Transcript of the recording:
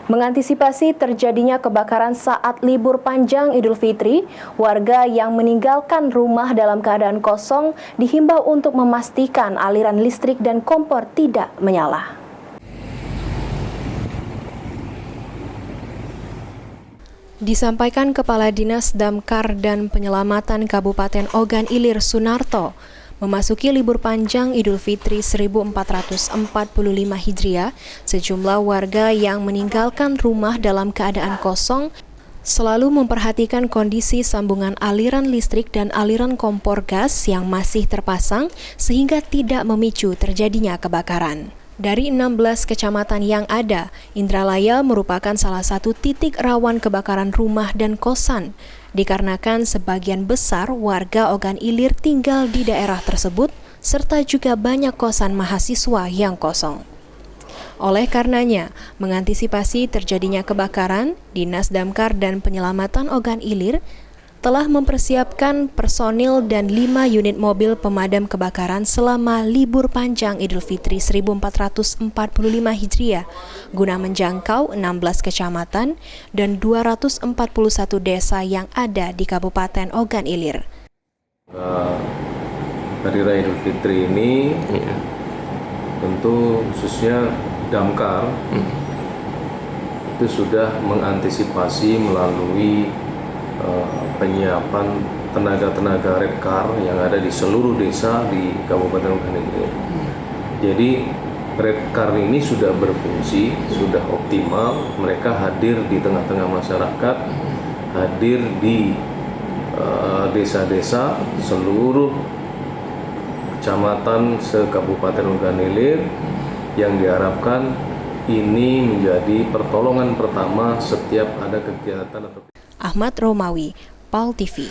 Mengantisipasi terjadinya kebakaran saat libur panjang Idul Fitri, warga yang meninggalkan rumah dalam keadaan kosong dihimbau untuk memastikan aliran listrik dan kompor tidak menyala. Disampaikan Kepala Dinas Damkar dan Penyelamatan Kabupaten Ogan Ilir Sunarto, memasuki libur panjang Idul Fitri 1445 Hijriah, sejumlah warga yang meninggalkan rumah dalam keadaan kosong selalu memperhatikan kondisi sambungan aliran listrik dan aliran kompor gas yang masih terpasang sehingga tidak memicu terjadinya kebakaran. Dari 16 kecamatan yang ada, Indralaya merupakan salah satu titik rawan kebakaran rumah dan kosan, dikarenakan sebagian besar warga Ogan Ilir tinggal di daerah tersebut, serta juga banyak kosan mahasiswa yang kosong. Oleh karenanya, mengantisipasi terjadinya kebakaran, Dinas Damkar dan Penyelamatan Ogan Ilir telah mempersiapkan personil dan 5 unit mobil pemadam kebakaran selama libur panjang Idul Fitri 1445 Hijriah guna menjangkau 16 kecamatan dan 241 desa yang ada di Kabupaten Ogan Ilir. Hari Raya Idul Fitri ini tentu khususnya Damkar itu sudah mengantisipasi melalui penyiapan tenaga-tenaga redcar yang ada di seluruh desa di Kabupaten Ogan Ilir. Jadi redcar ini sudah berfungsi, sudah optimal, mereka hadir di tengah-tengah masyarakat, hadir di desa-desa seluruh kecamatan se-Kabupaten Ogan Ilir, yang diharapkan ini menjadi pertolongan pertama setiap ada kegiatan atau Ahmad Romawi, PAL TV.